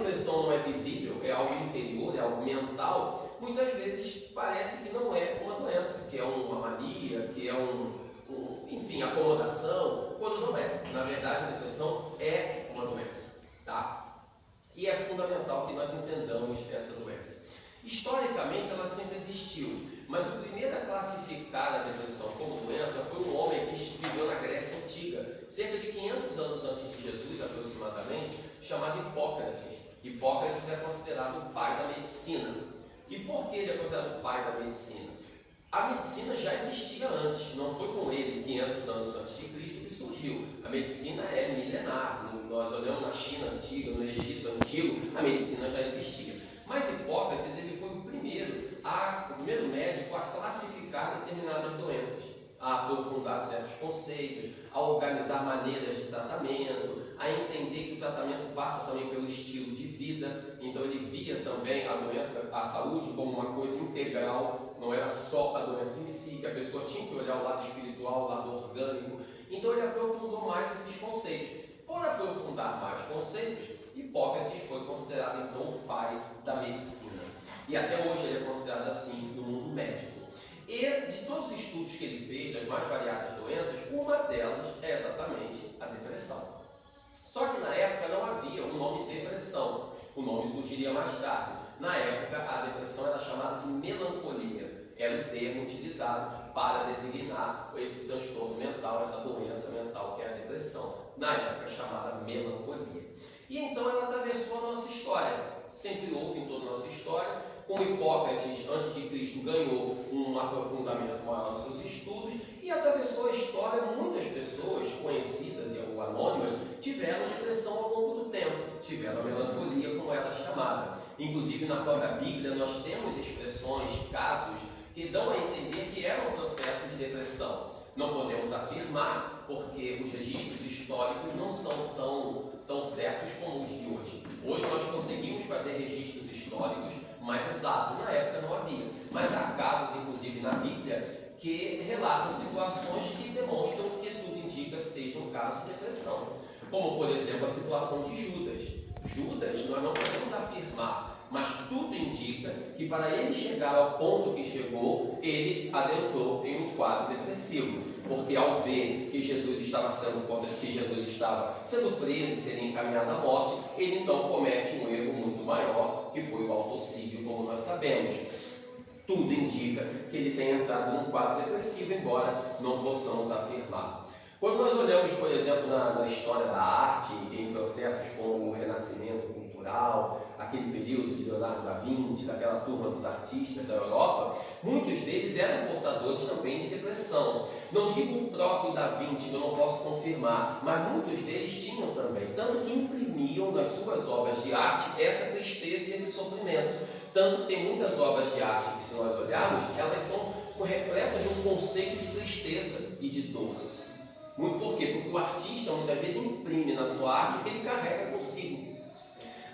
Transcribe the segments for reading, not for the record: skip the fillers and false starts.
depressão não é visível, é algo interior, é algo mental, muitas vezes parece que não é uma doença, que é uma mania, que é enfim, acomodação, quando não é. Na verdade, a depressão é uma doença, tá? E é fundamental que nós entendamos essa doença. Historicamente, ela sempre existiu, mas o primeiro a classificar a depressão como doença foi um homem que viveu na Grécia Antiga, cerca de 500 anos antes de Jesus, aproximadamente, chamado Hipócrates. Hipócrates é considerado o pai da medicina. E por que ele é considerado o pai da medicina? A medicina já existia antes, não foi com ele, 500 anos antes de Cristo, que surgiu. A medicina é milenar. Nós olhamos na China antiga, no Egito antigo, a medicina já existia. Mas Hipócrates ele foi o primeiro médico a classificar determinadas doenças, a aprofundar certos conceitos, a organizar maneiras de tratamento, a entender que o tratamento passa também pelo estilo de vida. Então ele via também a doença, a saúde como uma coisa integral, não era só a doença em si, que a pessoa tinha que olhar o lado espiritual, o lado orgânico. Então ele aprofundou mais esses conceitos. Por aprofundar mais conceitos, Hipócrates foi considerado então o pai da medicina. E até hoje ele é considerado assim no mundo médico. E de todos os estudos que ele fez, das mais variadas doenças, uma delas é exatamente a depressão. Só que na época não havia o nome depressão, o nome surgiria mais tarde. Na época a depressão era chamada de melancolia, era o termo utilizado para designar esse transtorno mental, essa doença mental que é a depressão, na época chamada melancolia. E então ela atravessou a nossa história, sempre houve em toda a nossa história. Com Hipócrates, antes de Cristo, ganhou um aprofundamento maior nos seus estudos e atravessou a história. Muitas pessoas conhecidas ou anônimas tiveram depressão ao longo do tempo, tiveram a melancolia, como ela é chamada. Inclusive na própria Bíblia nós temos expressões, casos que dão a entender que era um processo de depressão. Não podemos afirmar, porque os registros históricos não são tão certos como os de hoje. Hoje nós conseguimos fazer registros históricos mais exatos, na época não havia. Mas há casos, inclusive na Bíblia, que relatam situações que demonstram que tudo indica seja um caso de depressão. Como, por exemplo, a situação de Judas. Judas, nós não podemos afirmar, mas tudo indica que para ele chegar ao ponto que chegou, ele adentrou em um quadro depressivo, porque ao ver que Jesus estava sendo preso e seria encaminhado à morte, ele então comete um erro muito maior, que foi o autocídio, como nós sabemos. Tudo indica que ele tenha entrado num quadro depressivo, embora não possamos afirmar. Quando nós olhamos, por exemplo, na história da arte, em processos como o Renascimento cultural, aquele período de Leonardo da Vinci, daquela turma dos artistas da Europa, muitos deles eram portadores também de depressão. Não digo o próprio da Vinci, que eu não posso confirmar, mas muitos deles tinham também, tanto que imprimiam nas suas obras de arte essa tristeza e esse sofrimento. Tanto que tem muitas obras de arte que, se nós olharmos, elas são repletas de um conceito de tristeza e de dor. Por quê? Porque o artista muitas vezes imprime na sua arte o que ele carrega consigo.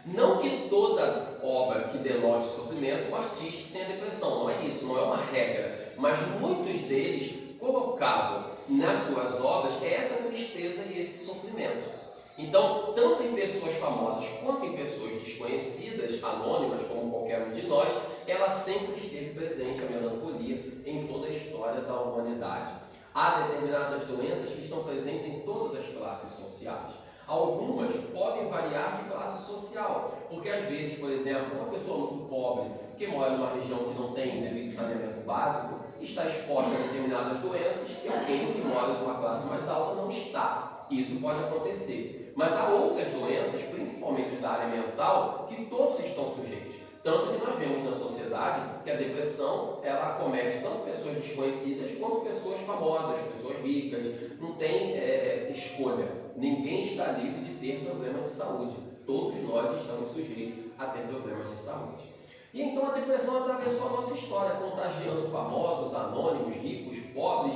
Não que toda obra que denote sofrimento, o artista tenha depressão, não é isso, não é uma regra. Mas muitos deles colocavam nas suas obras essa tristeza e esse sofrimento. Então, tanto em pessoas famosas quanto em pessoas desconhecidas, anônimas como qualquer um de nós, ela sempre esteve presente, a melancolia, em toda a história da humanidade. Há determinadas doenças que estão presentes em todas as classes sociais. Algumas podem variar de classe social, porque às vezes, por exemplo, uma pessoa muito pobre, que mora numa região que não tem devido saneamento básico, está exposta a determinadas doenças que alguém que mora numa classe mais alta não está. Isso pode acontecer. Mas há outras doenças, principalmente da área mental, que todos estão sujeitos. Tanto que nós vemos na sociedade que a depressão, ela acomete tanto pessoas desconhecidas quanto pessoas famosas, pessoas ricas. Não tem escolha. Ninguém está livre de ter problemas de saúde. Todos nós estamos sujeitos a ter problemas de saúde. E então a depressão atravessou a nossa história, contagiando famosos, anônimos, ricos, pobres,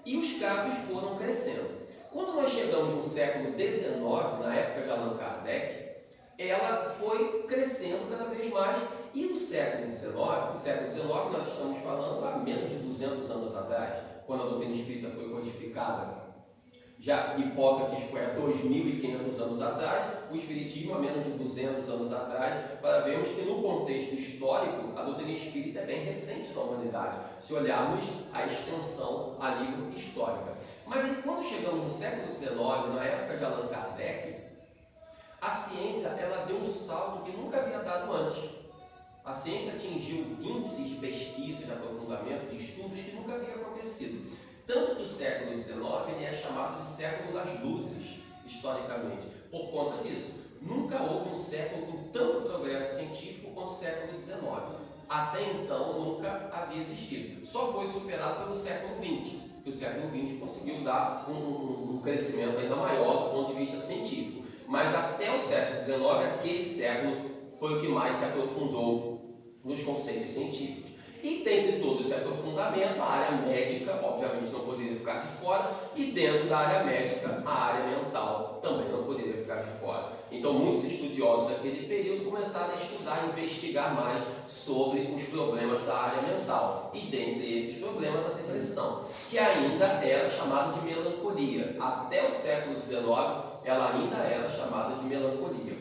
e os casos foram crescendo. Quando nós chegamos no século XIX, na época de Allan Kardec, ela foi crescendo cada vez mais, e no século XIX nós estamos falando há menos de 200 anos atrás, quando a doutrina espírita foi codificada, já que Hipócrates foi há 2.500 anos atrás, o Espiritismo há menos de 200 anos atrás, para vermos que no contexto histórico, a doutrina espírita é bem recente na humanidade, se olharmos a extensão a nível histórica. Mas aí, quando chegamos no século XIX, na época de Allan Kardec, a ciência ela deu um salto que nunca havia dado antes. A ciência atingiu índices de pesquisa, de aprofundamento, de estudos que nunca havia acontecido. Tanto que o século XIX ele é chamado de século das luzes, historicamente. Por conta disso, nunca houve um século com tanto progresso científico quanto o século XIX. Até então, nunca havia existido. Só foi superado pelo século XX, que o século XX conseguiu dar um crescimento ainda maior do ponto de vista científico. Mas até o século XIX, aquele século foi o que mais se aprofundou nos conceitos científicos. E dentre todo esse aprofundamento, a área médica, obviamente, não poderia ficar de fora, e dentro da área médica, a área mental também não poderia ficar de fora. Então, muitos estudiosos daquele período começaram a estudar, a investigar mais sobre os problemas da área mental. E dentre esses problemas, a depressão, que ainda era chamada de melancolia. Até o século XIX, ela ainda era chamada de melancolia.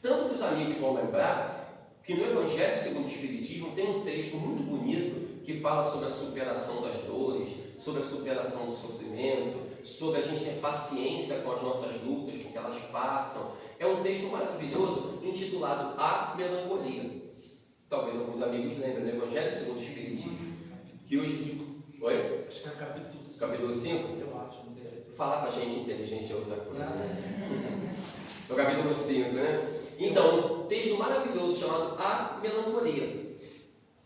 Tanto que os amigos vão lembrar que no Evangelho segundo o Espiritismo tem um texto muito bonito que fala sobre a superação das dores, sobre a superação do sofrimento, sobre a gente ter paciência com as nossas lutas, com que elas passam. É um texto maravilhoso intitulado A Melancolia. Talvez alguns amigos lembrem do Evangelho segundo o Espiritismo. Que os... Oi? Acho que é o capítulo 5. Capítulo 5? Eu acho, não tenho certeza. Falar com a gente inteligente é outra coisa. No capítulo 5, né? Então, um texto maravilhoso chamado A Melancolia.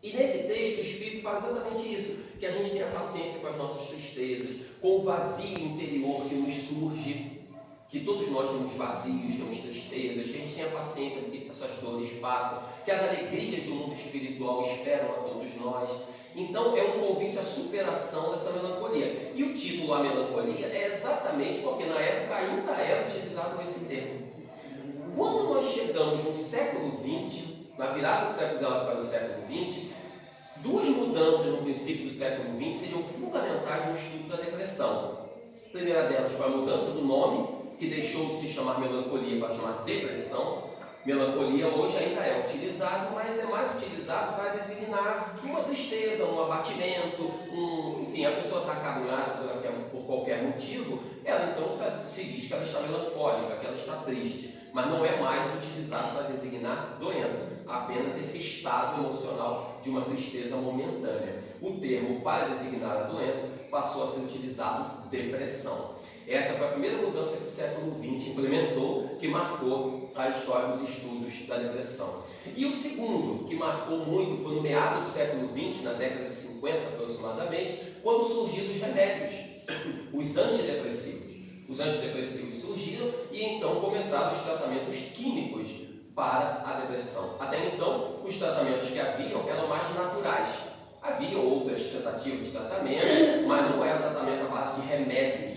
E nesse texto o Espírito fala exatamente isso, que a gente tenha paciência com as nossas tristezas, com o vazio interior que nos surge, que todos nós temos vazios, temos tristezas, que a gente tenha paciência que essas dores passam, que as alegrias do mundo espiritual esperam a todos nós. Então é um convite à superação dessa melancolia. E o título A Melancolia é exatamente porque na época ainda era utilizado esse termo. Quando nós chegamos no século XX, na virada do século XIX para o século XX, duas mudanças no princípio do século XX seriam fundamentais no estudo da depressão. A primeira delas foi a mudança do nome, que deixou de se chamar melancolia para chamar depressão. Melancolia hoje ainda é utilizado, mas é mais utilizado para designar uma tristeza, um abatimento, enfim, a pessoa está acabrunhada por qualquer motivo, ela então se diz que ela está melancólica, que ela está triste, mas não é mais utilizado para designar doença, apenas esse estado emocional de uma tristeza momentânea. O termo para designar a doença passou a ser utilizado depressão. Essa foi a primeira mudança que o século XX implementou, que marcou a história dos estudos da depressão. E o segundo, que marcou muito, foi no meado do século XX, na década de 50 aproximadamente, quando surgiram os remédios, os antidepressivos. Os antidepressivos surgiram e então começaram os tratamentos químicos para a depressão. Até então, os tratamentos que haviam eram mais naturais. Havia outras tentativas de tratamento, mas não era tratamento à base de remédios,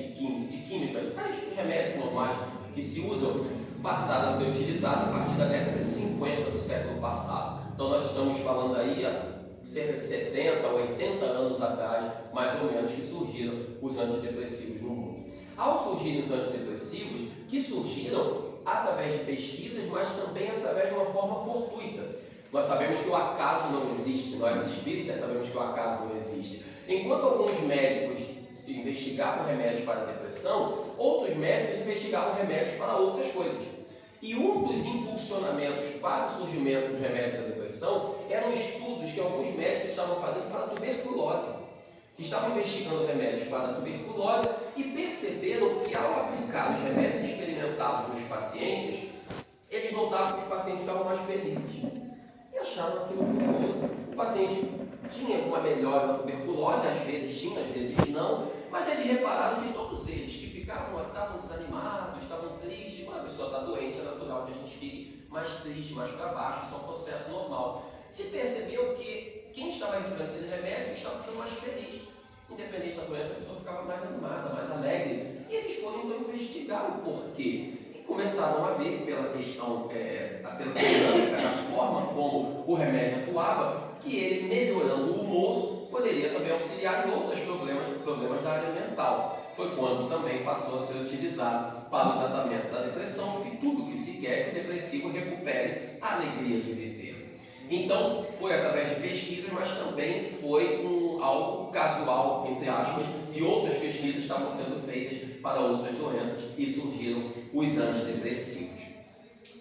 de químicas, mas os remédios normais que se usam passaram a ser utilizados a partir da década de 50 do século passado. Então nós estamos falando aí há cerca de 70, 80 anos atrás, mais ou menos, que surgiram os antidepressivos no mundo. Ao surgirem os antidepressivos, que surgiram através de pesquisas, mas também através de uma forma fortuita. Nós sabemos que o acaso não existe, nós espíritas sabemos que o acaso não existe. Enquanto alguns médicos investigavam remédios para a depressão, outros médicos investigavam remédios para outras coisas. E um dos impulsionamentos para o surgimento dos remédios da depressão eram estudos que alguns médicos estavam fazendo para a tuberculose, que estavam investigando remédios para a tuberculose e perceberam que ao aplicar os remédios experimentados nos pacientes, eles notavam que os pacientes ficavam mais felizes. E acharam aquilo curioso. O paciente tinha uma melhora na tuberculose, às vezes tinha, às vezes não, mas eles repararam que todos eles que estavam desanimados, estavam tristes, quando a pessoa está doente, é natural que a gente fique mais triste, mais para baixo, isso é um processo normal. Se percebeu que quem estava recebendo aquele remédio estava ficando mais feliz. Independente da doença, a pessoa ficava mais animada, mais alegre. E eles foram então investigar o porquê. Começaram a ver pela questão, pela dinâmica, da forma como o remédio atuava, que ele melhorando o humor poderia também auxiliar em outros problemas da área mental. foi quando também passou a ser utilizado para o tratamento da depressão, porque tudo que se quer é que o depressivo recupere a alegria de viver. Então, foi através de pesquisas, mas também foi algo casual, entre aspas, de outras pesquisas que estavam sendo feitas para outras doenças e surgiram os antidepressivos.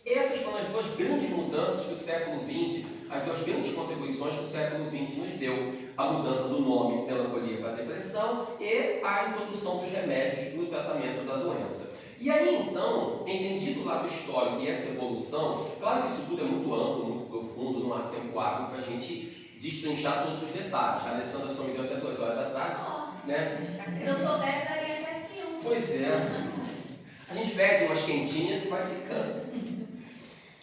Essas foram as duas grandes mudanças que o século XX, as duas grandes contribuições que o século XX nos deu: a mudança do nome melancolia para depressão e a introdução dos remédios no tratamento da doença. E aí então, entendido o lado histórico e essa evolução, claro que isso tudo é muito amplo, muito profundo, não há tempo hábil para a gente destrinchar todos os detalhes. A Alessandra só me deu até 2 horas da tarde, né? Se eu soubesse, daria até 5. Pois é. A gente pede umas quentinhas e vai ficando.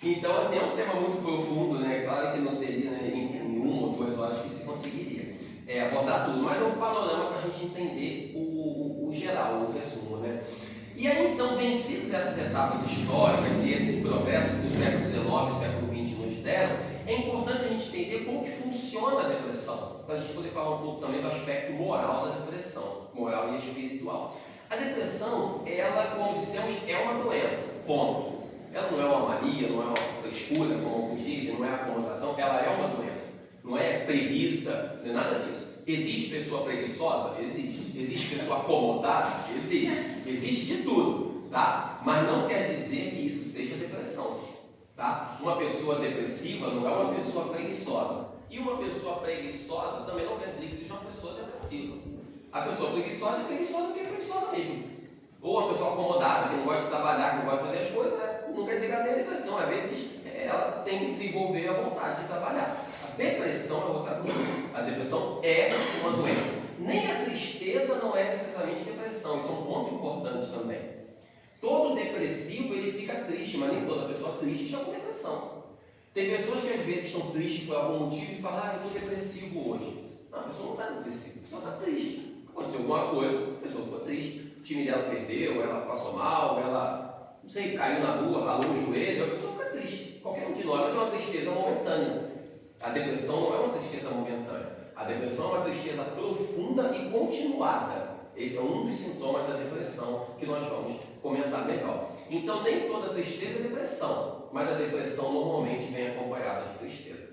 Então, assim, é um tema muito profundo, né? Claro que não seria, né, em 1 ou 2 horas que se conseguiria abordar tudo, mas é um panorama para a gente entender o geral, o resumo, né? E aí, então, vencidos essas etapas históricas e esse progresso que o século XIX e o século XX nos deram, é importante a gente entender como que funciona a depressão, para a gente poder falar um pouco também do aspecto moral da depressão, moral e espiritual. A depressão, ela, como dissemos, é uma doença, ponto. Ela não é uma mania, não é uma frescura, como alguns dizem, não é acomodação, ela é uma doença. Não é preguiça, não é nada disso. Existe pessoa preguiçosa? Existe. Existe pessoa acomodada? Existe. Existe de tudo, tá? Mas não quer dizer que isso seja depressão, tá? Uma pessoa depressiva não é uma pessoa preguiçosa. E uma pessoa preguiçosa também não quer dizer que seja uma pessoa depressiva. A pessoa preguiçosa é preguiçosa porque é preguiçosa mesmo. Ou a pessoa acomodada, que não gosta de trabalhar, que não gosta de fazer as coisas, né? Não quer dizer que ela tenha depressão. Às vezes ela tem que desenvolver a vontade de trabalhar. A depressão é outra coisa. A depressão é uma doença. Nem a tristeza não é necessariamente depressão. Isso é um ponto importante também. Todo depressivo ele fica triste, mas nem toda pessoa triste está com depressão. Tem pessoas que às vezes estão tristes por algum motivo e falam: eu estou depressivo hoje. Não, a pessoa não está depressiva, a pessoa está triste. Aconteceu alguma coisa, a pessoa ficou triste, o time dela perdeu, ela passou mal, ela, não sei, caiu na rua, ralou o joelho, a pessoa fica triste. Qualquer um de nós, mas é uma tristeza momentânea. A depressão não é uma tristeza momentânea. A depressão é uma tristeza profunda e continuada. Esse é um dos sintomas da depressão que nós vamos comentar melhor. Então, nem toda tristeza é depressão, mas a depressão normalmente vem acompanhada de tristeza.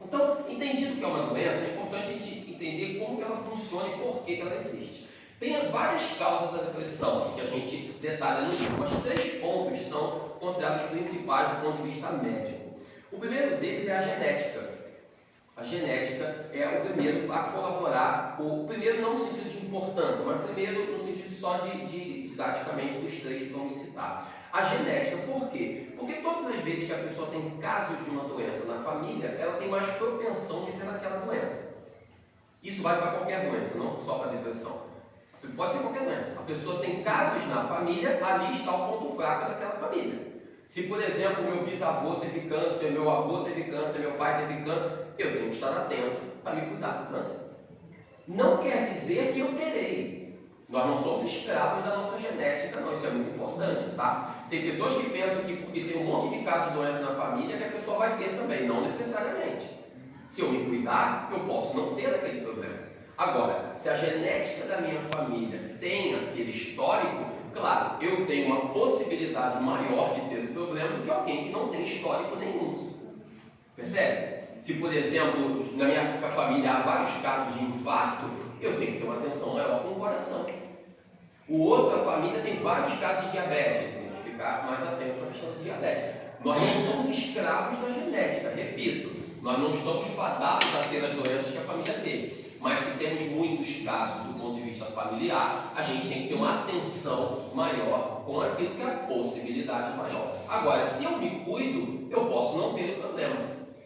Então, entendido que é uma doença, é importante a gente entender como que ela funciona e por que ela existe. Tem várias causas da depressão que a gente detalha no livro, mas 3 pontos são considerados principais do ponto de vista médico. O primeiro deles é a genética. A genética é o primeiro a colaborar, o primeiro não no sentido de importância, mas primeiro no sentido só de didaticamente dos 3 que vamos citar. A genética, por quê? Porque todas as vezes que a pessoa tem casos de uma doença na família, ela tem mais propensão de ter aquela doença. Isso vale para qualquer doença, não só para a depressão. Pode ser qualquer doença. A pessoa tem casos na família, ali está o ponto fraco daquela família. Se, por exemplo, meu bisavô teve câncer, meu avô teve câncer, meu pai teve câncer, eu tenho que estar atento para me cuidar do câncer. Não quer dizer que eu terei. Nós não somos escravos da nossa genética, não. Isso é muito importante, tá? Tem pessoas que pensam que porque tem um monte de casos de doença na família, que a pessoa vai ter também. Não necessariamente. Se eu me cuidar, eu posso não ter aquele problema. Agora, se a genética da minha família tem aquele histórico, claro, eu tenho uma possibilidade maior de ter o problema do que alguém que não tem histórico nenhum. Percebe? Se, por exemplo, na minha família há vários casos de infarto, eu tenho que ter uma atenção maior com o coração. O outro, a família, tem vários casos de diabetes, tem que ficar mais atento para a questão do diabetes. Nós não somos escravos da genética, repito, nós não estamos fadados a ter as doenças que a família teve. Mas se temos muitos casos do ponto de vista familiar, a gente tem que ter uma atenção maior com aquilo que é a possibilidade maior. Agora, se eu me cuido, eu posso não ter o problema,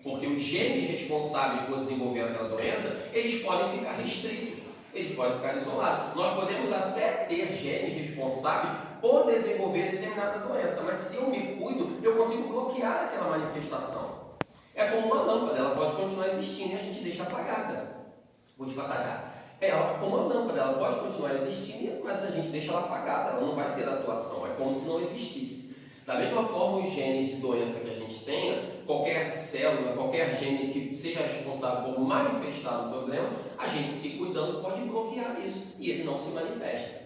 porque os genes responsáveis por desenvolver aquela doença, eles podem ficar restritos, eles podem ficar isolados. Nós podemos até ter genes responsáveis por desenvolver determinada doença, mas se eu me cuido, eu consigo bloquear aquela manifestação. É como uma lâmpada, ela pode continuar existindo e a gente deixa apagada. Vou te passar já. É como uma lâmpada, ela pode continuar existindo, mas a gente deixa ela apagada, ela não vai ter atuação, é como se não existisse. Da mesma forma, os genes de doença que a gente tenha, qualquer célula, qualquer gene que seja responsável por manifestar o problema, a gente se cuidando pode bloquear isso e ele não se manifesta.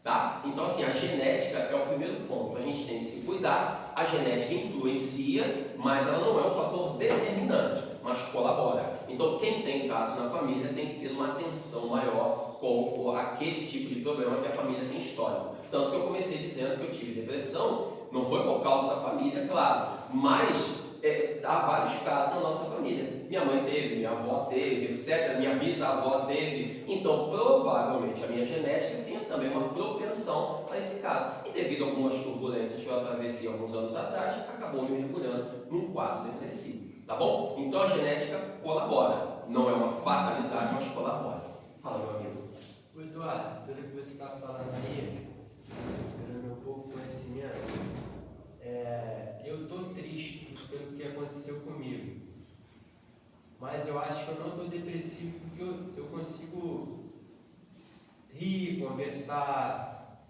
Tá? Então, assim, a genética é o primeiro ponto. A gente tem que se cuidar. A genética influencia, mas ela não é um fator determinante, mas colabora. Então, quem tem casos na família tem que ter uma atenção maior com aquele tipo de problema que a família tem histórico. Tanto que eu comecei dizendo que eu tive depressão, não foi por causa da família, claro, mas há vários casos na nossa família. Minha mãe teve, minha avó teve, etc. Minha bisavó teve. Então, provavelmente, a minha genética tem também uma propensão a esse caso. E devido a algumas turbulências que eu atravessei alguns anos atrás, acabou me mergulhando num quadro depressivo. Tá bom? Então, a genética colabora. Não é uma fatalidade, mas colabora. Fala, meu amigo. Eduardo, pelo que você está falando aí, pelo meu pouco conhecimento, eu estou triste pelo que aconteceu comigo, mas eu acho que eu não estou depressivo porque eu consigo rir, conversar,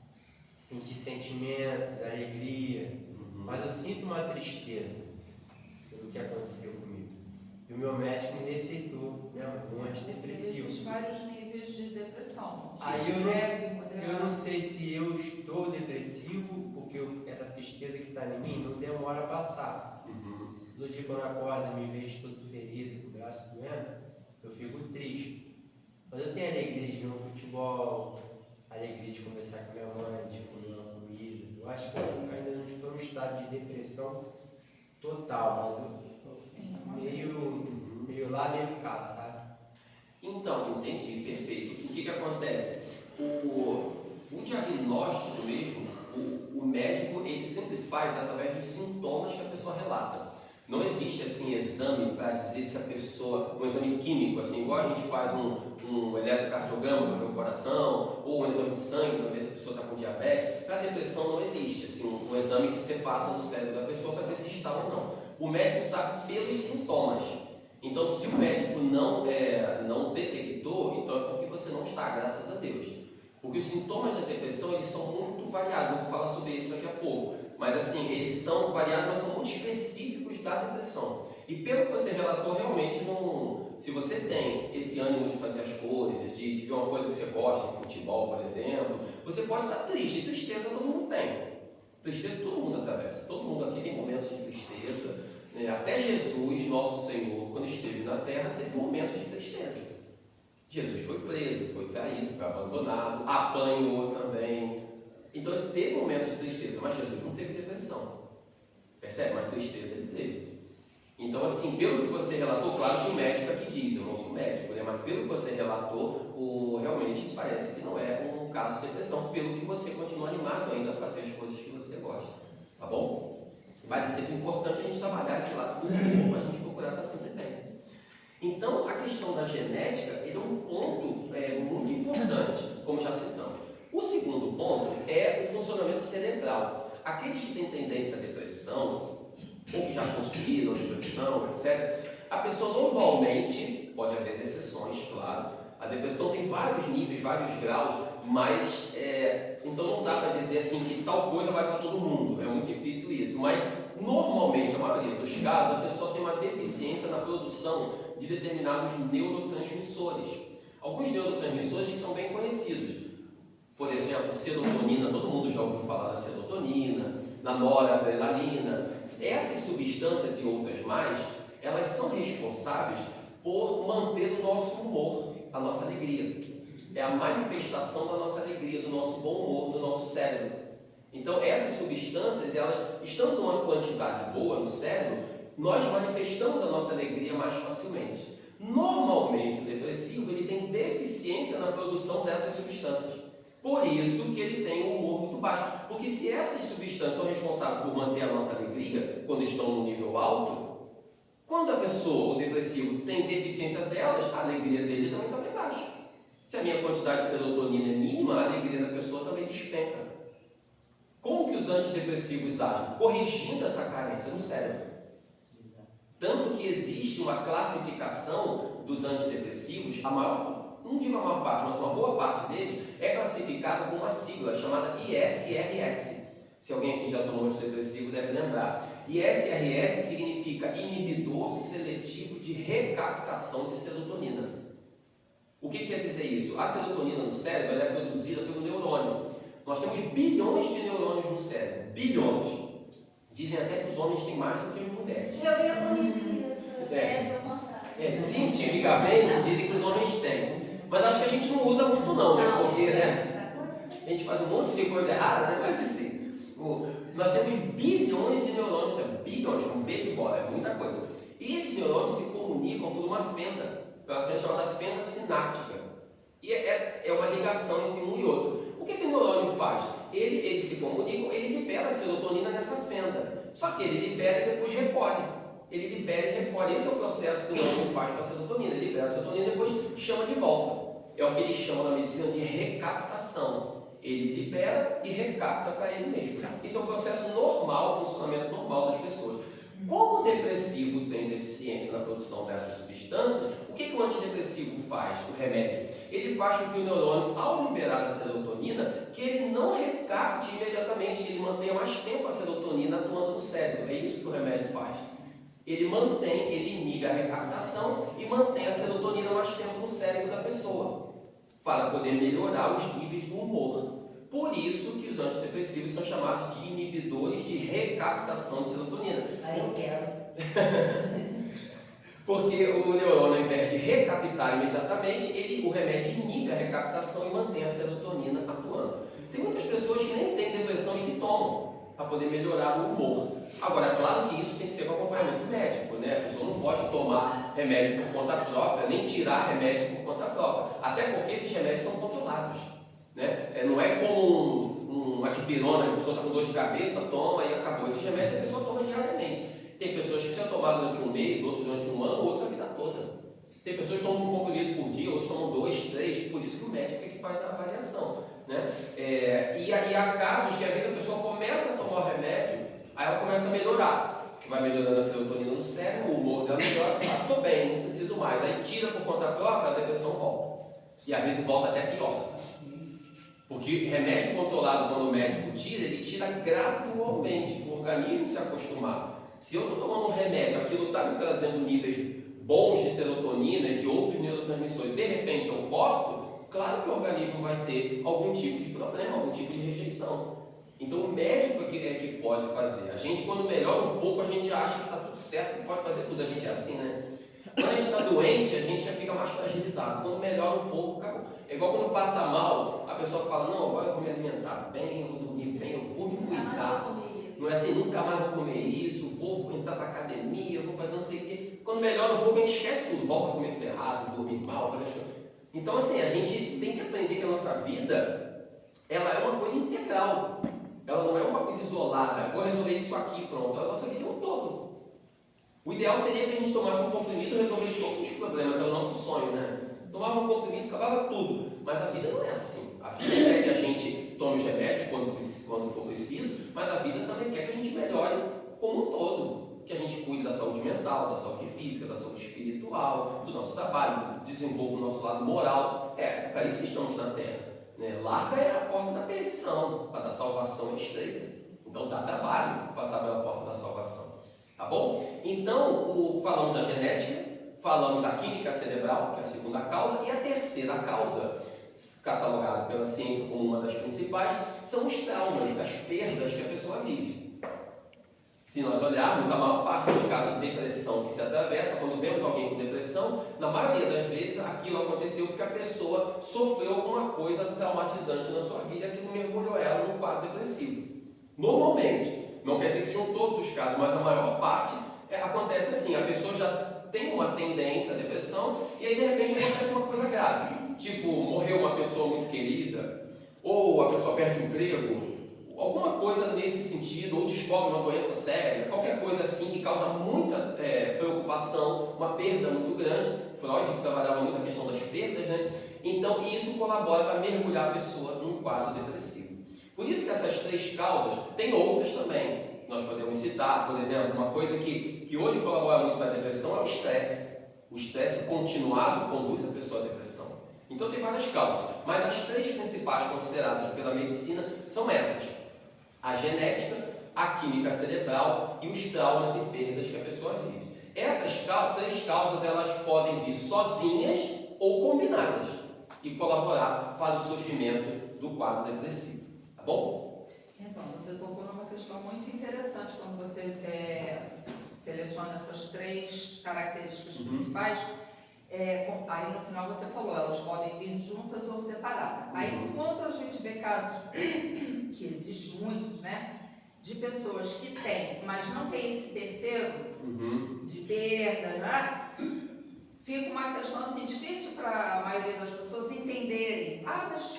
sentir sentimentos, alegria, mas eu sinto uma tristeza pelo que aconteceu comigo. E o meu médico me receitou, né, um antidepressivo. Existem vários níveis de depressão. Aí eu não sei se eu estou depressivo, porque essa tristeza que está em mim não demora a passar. No dia quando eu acordo e me vejo todo ferido, com o braço doendo, eu fico triste. Mas eu tenho a alegria de ver um futebol, a alegria de conversar com minha mãe, de comer uma comida. Eu acho que eu ainda não estou no estado de depressão total, mas eu meio lá, meio cá, sabe? Então, entendi, perfeito. O que acontece? O diagnóstico mesmo, o médico ele sempre faz através dos sintomas que a pessoa relata. Não existe assim exame para dizer se a pessoa, um exame químico, assim, igual a gente faz um eletrocardiograma para ver o coração, ou um exame de sangue para ver se a pessoa está com diabetes. Para depressão não existe assim, um exame que você faça no cérebro da pessoa para dizer se está ou não. O médico sabe pelos sintomas. Então, se o médico não detectou, então é porque você não está, graças a Deus. Porque os sintomas da depressão, eles são muito variados, eu vou falar sobre eles daqui a pouco. Mas assim, eles são variados, mas são muito específicos da depressão. E pelo que você relatou, realmente, se você tem esse ânimo de fazer as coisas, de ver uma coisa que você gosta, de futebol, por exemplo, você pode estar triste. E tristeza todo mundo tem. Tristeza todo mundo atravessa. Todo mundo aqui tem momentos de tristeza. Até Jesus, nosso Senhor, quando esteve na terra, teve momentos de tristeza. Jesus foi preso, foi traído, foi abandonado, apanhou também. Então ele teve momentos de tristeza, mas Jesus não teve depressão. Percebe? Mas tristeza ele teve. Então, assim, pelo que você relatou, claro que o médico aqui diz, eu não sou médico, né? Mas pelo que você relatou, realmente parece que não é um caso de depressão, pelo que você continua animado ainda a fazer as coisas que você gosta. Tá bom? Mas é sempre importante a gente trabalhar esse lado do corpo, para a gente procurar estar sempre bem. Então, a questão da genética ele é um ponto muito importante, como já citamos. O segundo ponto é o funcionamento cerebral. Aqueles que têm tendência à depressão, ou que já possuíram depressão, etc., a pessoa normalmente, pode haver exceções, claro, a depressão tem vários níveis, vários graus, mas então não dá para dizer assim que tal coisa vai para todo mundo, é muito difícil isso, mas normalmente, a maioria dos casos, a pessoa tem uma deficiência na produção de determinados neurotransmissores. Alguns neurotransmissores são bem conhecidos. Por exemplo, serotonina, todo mundo já ouviu falar da serotonina, da noradrenalina. Essas substâncias e outras mais, elas são responsáveis por manter o nosso humor, a nossa alegria. É a manifestação da nossa alegria, do nosso bom humor, do nosso cérebro. Então, essas substâncias, elas estando numa quantidade boa no cérebro, nós manifestamos a nossa alegria mais facilmente. Normalmente, o depressivo ele tem deficiência na produção dessas substâncias. Por isso que ele tem um humor muito baixo. Porque se essas substâncias são responsáveis por manter a nossa alegria, quando estão no nível alto, quando a pessoa, o depressivo, tem deficiência delas, a alegria dele também está bem baixa. Se a minha quantidade de serotonina é mínima, a alegria da pessoa também despenca. Como que os antidepressivos agem? Corrigindo essa carência no cérebro. Tanto que existe uma classificação dos antidepressivos, não digo a maior parte, mas uma boa parte deles é classificada com uma sigla chamada ISRS. Se alguém aqui já tomou antidepressivo deve lembrar. ISRS significa inibidor seletivo de recaptação de serotonina. O que quer dizer isso? A serotonina no cérebro ela é produzida pelo neurônio. Nós temos bilhões de neurônios no cérebro, bilhões. Dizem até que os homens têm mais do que as mulheres. Eu ia corrigir isso, é o contrário. Cientificamente dizem que os homens têm. Mas acho que a gente não usa muito não, né? Porque a gente faz um monte de coisa errada, né? Mas enfim, nós temos bilhões de neurônios, bilhões, com B de bola, é muita coisa. E esses neurônios se comunicam por uma fenda, pela fenda chamada fenda sináptica. E é uma ligação entre um e outro. O que o neurônio faz? Ele se comunica, ele libera a serotonina nessa fenda. Só que ele libera e depois recolhe. Ele libera e recolhe. Esse é o processo que o neurônio faz com a serotonina. Ele libera a serotonina e depois chama de volta. É o que eles chamam na medicina de recaptação. Ele libera e recapta para ele mesmo. Esse é um processo normal, funcionamento normal das pessoas. Como o depressivo tem deficiência na produção dessa substância, o que o antidepressivo faz, o remédio? Ele faz com que o neurônio, ao liberar a serotonina, que ele não recapte imediatamente, que ele mantenha mais tempo a serotonina atuando no cérebro. É isso que o remédio faz. Ele inibe a recaptação e mantém a serotonina mais tempo no cérebro da pessoa, para poder melhorar os níveis do humor. Por isso que os antidepressivos são chamados de inibidores de recaptação de serotonina. Aí eu quero. Porque o neurônio, ao invés de recaptar imediatamente, o remédio inibe a recaptação e mantém a serotonina atuando. Tem muitas pessoas que nem têm depressão e que tomam, para poder melhorar o humor. Agora, é claro que isso tem que ser com acompanhamento médico, né? A pessoa não pode tomar remédio por conta própria, nem tirar remédio por conta própria. Até porque esses remédios são controlados. Né? Não é como uma dipirona, que a pessoa está com dor de cabeça, toma e acabou. Esses remédios a pessoa toma diariamente. Tem pessoas que precisam tomar durante um mês, outros durante um ano, outros a vida toda. Tem pessoas que tomam um comprimido por dia, outros tomam 2, 3, por isso que o médico é que faz a avaliação. Né? E há casos que às vezes a pessoa começa a tomar o remédio, aí ela começa a melhorar, que vai melhorando a serotonina no cérebro, o humor dela melhora, fala, estou bem, não preciso mais. Aí tira por conta própria, a depressão volta. E às vezes volta até pior. Porque remédio controlado, quando o médico tira, ele tira gradualmente, para o organismo se acostumar. Se eu estou tomando um remédio, aquilo está me trazendo níveis bons de serotonina e de outros neurotransmissores, de repente eu corto, claro que o organismo vai ter algum tipo de problema, algum tipo de rejeição. Então o médico é que pode fazer. A gente, quando melhora um pouco, a gente acha que está tudo certo, que pode fazer tudo. A gente é assim, né? Quando a gente está doente, a gente já fica mais fragilizado. Quando melhora um pouco, acabou. É igual quando passa mal, a pessoa fala, não, agora eu vou me alimentar bem, eu vou dormir bem, eu vou me cuidar. Não é assim, nunca mais vou comer isso, vou entrar para academia, vou fazer não sei o quê. Quando melhora um pouco, a gente esquece tudo, volta a comer tudo errado, dormir mal, fazer coisas. Então, assim, a gente tem que aprender que a nossa vida, ela é uma coisa integral. Ela não é uma coisa isolada, vou resolver isso aqui, pronto. A nossa vida é um todo. O ideal seria que a gente tomasse um comprimido e resolvesse todos os problemas, é o nosso sonho, né? Tomava um comprimido, acabava tudo. Mas a vida não é assim. A vida quer que a gente tome os remédios quando for preciso, mas a vida também quer que a gente melhore como um todo. Que a gente cuide da saúde mental, da saúde física, da saúde espiritual, do nosso trabalho, desenvolva o nosso lado moral. É para isso que estamos na Terra. Né? Larga é a porta da perdição, a da salvação é estreita. Então dá trabalho passar pela porta da salvação. Tá bom? Então, falamos da genética, falamos da química cerebral, que é a segunda causa, e a terceira causa, catalogada pela ciência como uma das principais, são os traumas, as perdas que a pessoa vive. Se nós olharmos, a maior parte dos casos de depressão que se atravessa, quando vemos alguém com depressão, na maioria das vezes aquilo aconteceu porque a pessoa sofreu alguma coisa traumatizante na sua vida, aquilo mergulhou ela num quadro depressivo. Normalmente. Não quer dizer que sejam todos os casos, mas a maior parte acontece assim, a pessoa já tem uma tendência à depressão e aí de repente acontece uma coisa grave, tipo morreu uma pessoa muito querida, ou a pessoa perde o emprego, alguma coisa nesse sentido, ou descobre uma doença séria, qualquer coisa assim que causa muita preocupação, uma perda muito grande. Freud que trabalhava muito a questão das perdas, né? Então isso colabora para mergulhar a pessoa num quadro depressivo. Por isso que essas três causas, tem outras também, nós podemos citar, por exemplo, uma coisa que hoje colabora muito para a depressão é o estresse. O estresse continuado conduz a pessoa à depressão. Então tem várias causas, mas as três principais consideradas pela medicina são essas: a genética, a química cerebral e os traumas e perdas que a pessoa vive. Essas três causas elas podem vir sozinhas ou combinadas e colaborar para o surgimento do quadro depressivo. Tá bom? Então, você tocou numa questão muito interessante quando você seleciona essas 3 características principais. Aí no final você falou, elas podem vir juntas ou separadas. Aí quando a gente vê casos, que existem muitos, né? De pessoas que têm, mas não tem esse terceiro de perda, né? Fica uma questão assim difícil para a maioria das pessoas entenderem. Mas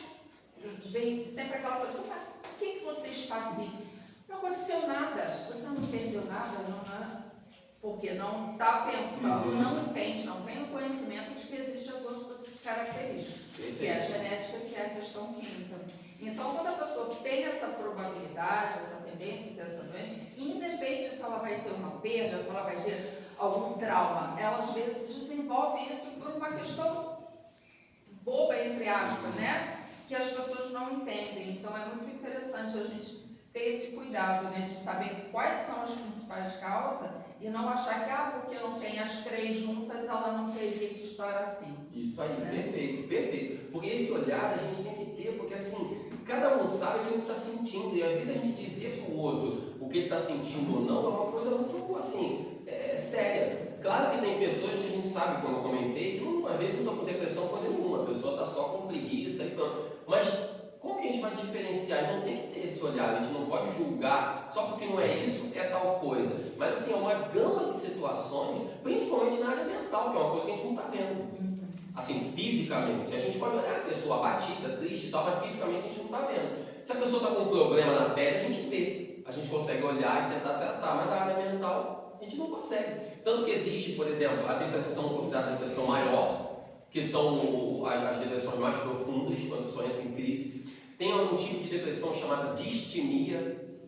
vem sempre aquela pessoa, mas por que você está assim? Não aconteceu nada, você não perdeu nada, não. Porque não está pensando, não entende, não tem o conhecimento de que existem as outras características, que é a genética, que é a questão química. Então, quando a pessoa tem essa probabilidade, essa tendência de ter essa doença, independente se ela vai ter uma perda, se ela vai ter algum trauma, ela às vezes desenvolve isso por uma questão boba, entre aspas, né? Que as pessoas não entendem. Então, é muito interessante a gente ter esse cuidado, né? De saber quais são as principais causas e não achar que, porque não tem as 3 juntas, ela não teria que estar assim. Isso aí, né? Perfeito, perfeito. Porque esse olhar a gente tem que ter, porque assim, cada um sabe o que ele está sentindo, e às vezes a gente dizer para o outro o que ele está sentindo ou não é uma coisa muito, assim, séria. Claro que tem pessoas que a gente sabe, como eu comentei, que às vezes não estão com depressão, coisa nenhuma, a pessoa está só com preguiça e tanto. Mas como que a gente vai diferenciar? Não tem que ter esse olhar, a gente não pode julgar só porque não é isso, é tal coisa. Mas assim, é uma gama de situações, principalmente na área mental, que é uma coisa que a gente não está vendo. Assim, fisicamente, a gente pode olhar a pessoa abatida, triste e tal, mas fisicamente a gente não está vendo. Se a pessoa está com um problema na pele, a gente vê, a gente consegue olhar e tentar tratar, mas a área mental a gente não consegue. Tanto que existe, por exemplo, a depressão considerada a depressão maior, que são as depressões mais profundas, quando a pessoa entra em crise. Tem algum tipo de depressão chamada distimia.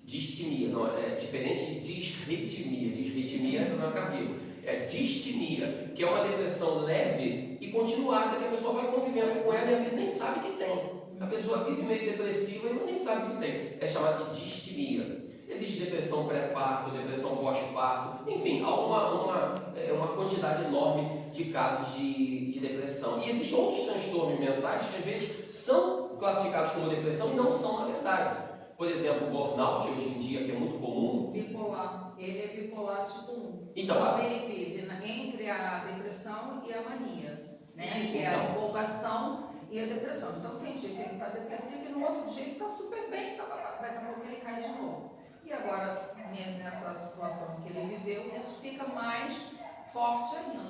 Distimia, não, é diferente de disritmia. Disritmia não é cardíaco. É distimia, que é uma depressão leve e continuada, que a pessoa vai convivendo com ela e às vezes nem sabe que tem. A pessoa vive meio depressiva e nem sabe que tem. É chamada de distimia. Existe depressão pré-parto, depressão pós-parto, enfim, há uma quantidade enorme de casos de depressão. E existem outros transtornos mentais que às vezes são classificados como depressão e não são na verdade. Por exemplo, o burnout hoje em dia, que é muito comum. Bipolar, ele é bipolar tipo 1. Então, ele vive entre a depressão e a mania, né? Que é a empolgação e a depressão. Então tem dia que ele está depressivo e no outro dia ele está super bem, daqui a pouco ele cai de novo. E agora, nessa situação que ele viveu, isso fica mais forte ainda.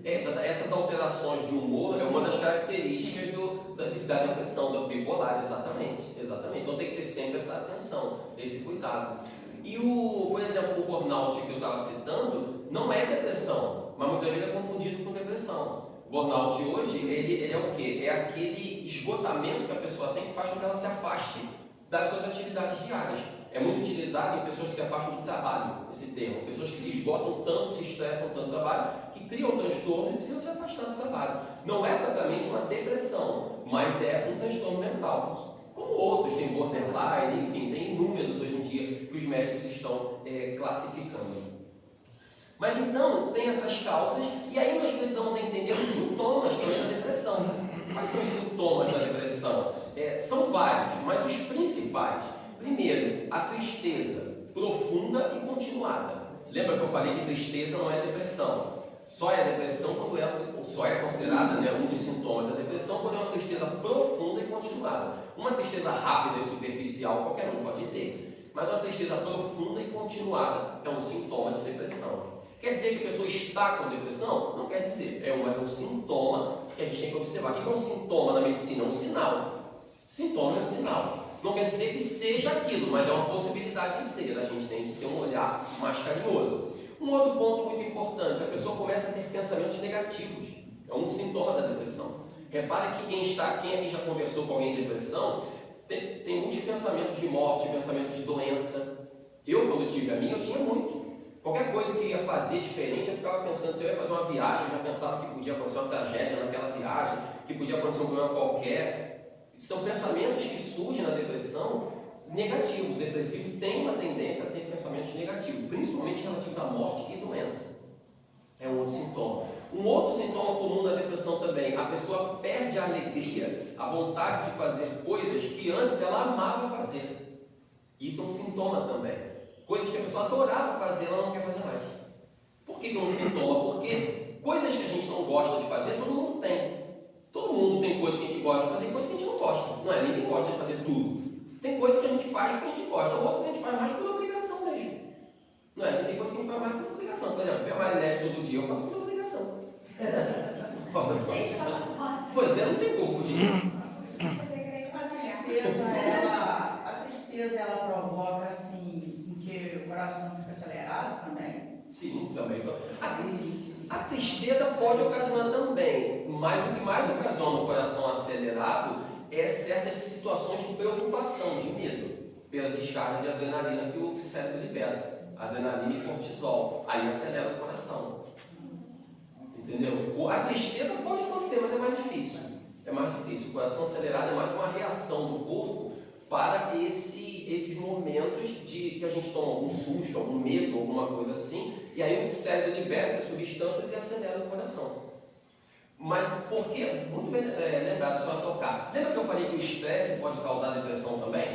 Essas alterações de humor é uma das características da depressão, do bipolar, exatamente. Então tem que ter sempre essa atenção, esse cuidado. E por exemplo, o burnout que eu estava citando não é depressão, mas muitas vezes é confundido com depressão. O burnout hoje, ele é o quê? É aquele esgotamento que a pessoa tem que faz com que ela se afaste das suas atividades diárias. É muito utilizado em pessoas que se afastam do trabalho, esse termo. Pessoas que se esgotam tanto, se estressam tanto no trabalho, que criam transtorno e precisam se afastar do trabalho. Não é propriamente uma depressão, mas é um transtorno mental. Como outros, tem borderline, enfim, tem inúmeros hoje em dia que os médicos estão classificando. Mas então, tem essas causas, e aí nós precisamos entender os sintomas da depressão. Quais são os sintomas da depressão? São vários, mas os principais. Primeiro, a tristeza profunda e continuada. Lembra que eu falei que tristeza não é depressão? Só é depressão quando só é considerada, né, um dos sintomas da depressão quando é uma tristeza profunda e continuada. Uma tristeza rápida e superficial qualquer um pode ter, mas uma tristeza profunda e continuada é um sintoma de depressão. Quer dizer que a pessoa está com depressão? Não quer dizer, mas é um sintoma que a gente tem que observar. O que é um sintoma na medicina? É um sinal. Sintoma é um sinal. Não quer dizer que seja aquilo, mas é uma possibilidade de ser. A gente tem que ter um olhar mais carinhoso. Um outro ponto muito importante, a pessoa começa a ter pensamentos negativos. É um sintoma da depressão. Repara que quem aqui já conversou com alguém de depressão, tem muitos pensamentos de morte, pensamentos de doença. Eu, quando tive a minha, eu tinha muito. Qualquer coisa que ia fazer diferente, eu ficava pensando, se eu ia fazer uma viagem, eu já pensava que podia acontecer uma tragédia naquela viagem, que podia acontecer um problema qualquer. São pensamentos que surgem na depressão negativos. O depressivo tem uma tendência a ter pensamentos negativos, principalmente relativos à morte e doença. É um outro sintoma. Um outro sintoma comum da depressão depressão também, a pessoa perde a alegria, a vontade de fazer coisas que antes ela amava fazer. Isso é um sintoma também. Coisas que a pessoa adorava fazer, ela não quer fazer mais. Por que é um sintoma? Porque coisas que a gente não gosta de fazer, todo mundo tem. Todo mundo tem coisas que a gente gosta de fazer e coisas que a gente não gosta. Não é? Ninguém gosta de fazer tudo. Tem coisas que a gente faz porque a gente gosta, outras a gente faz mais por obrigação mesmo. Não é? Tem coisas que a gente faz mais por obrigação. Por exemplo, ver a Marinette todo dia, eu faço por obrigação. Deixa ela fora. Pois é, não tem como fugir. A tristeza ela provoca assim, em que o coração fica acelerado também. Sim, também. A tristeza pode ocasionar também, mas o que mais ocasiona o coração acelerado é certas situações de preocupação, de medo, pelas descargas de adrenalina que o cérebro libera. Adrenalina e cortisol. Aí acelera o coração. Entendeu? A tristeza pode acontecer, mas é mais difícil. É mais difícil. O coração acelerado é mais uma reação do corpo para esses momentos de que a gente toma algum susto, algum medo, alguma coisa assim, e aí o cérebro libera essas substâncias e acelera o coração. Mas por quê? Muito bem lembrado, só tocar. Lembra que eu falei que o estresse pode causar depressão também?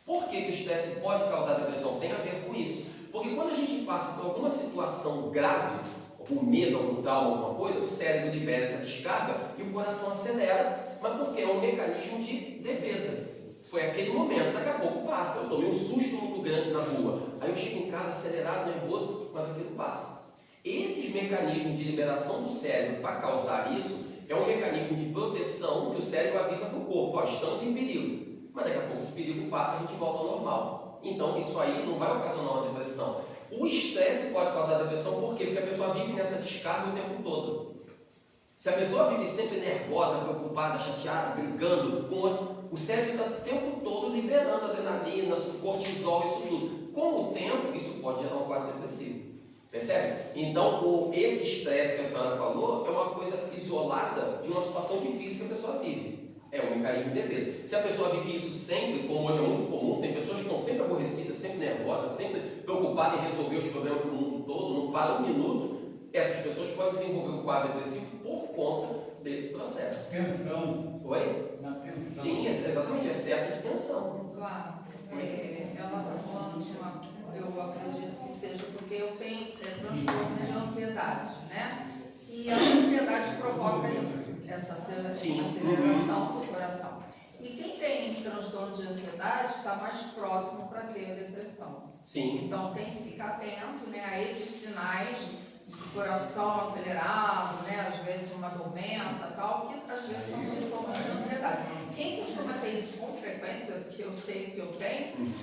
Por que o estresse pode causar depressão? Tem a ver com isso. Porque quando a gente passa por alguma situação grave, algum medo, algum trauma, alguma coisa, o cérebro libera essa descarga e o coração acelera, mas porque é um mecanismo de defesa. Foi aquele momento, daqui a pouco passa. Eu tomei um susto muito grande na rua, aí eu chego em casa acelerado, nervoso, mas aquilo passa. Esses mecanismos de liberação do cérebro para causar isso é um mecanismo de proteção que o cérebro avisa para o corpo: ó, estamos em perigo. Mas daqui a pouco esse perigo passa e a gente volta ao normal. Então isso aí não vai ocasionar uma depressão. O estresse pode causar depressão, por quê? Porque a pessoa vive nessa descarga o tempo todo. Se a pessoa vive sempre nervosa, preocupada, chateada, brigando com outro, o cérebro está o tempo todo liberando adrenalina, cortisol, isso tudo. Com o tempo, isso pode gerar um quadro depressivo. Percebe? Então, esse estresse que a senhora falou é uma coisa isolada de uma situação difícil que a pessoa vive. É um mecanismo de defesa. Se a pessoa vive isso sempre, como hoje é muito comum, tem pessoas que estão sempre aborrecidas, sempre nervosas, sempre preocupadas em resolver os problemas do mundo todo, não para um minuto, essas pessoas podem desenvolver o quadro depressivo por conta desse processo. Tensão. Oi? Na tensão. Sim, exatamente, excesso de tensão. Claro, ela está falando de uma, eu acredito que seja porque eu tenho transtorno de ansiedade, né? E a ansiedade provoca isso, essa aceleração do coração. E quem tem transtorno de ansiedade está mais próximo para ter a depressão. Sim. Então tem que ficar atento, né, a esses sinais de coração acelerado, né, às vezes uma dormência e tal, que às vezes são sintomas de ansiedade. Quem costuma ter isso com frequência, que eu sei que eu tenho,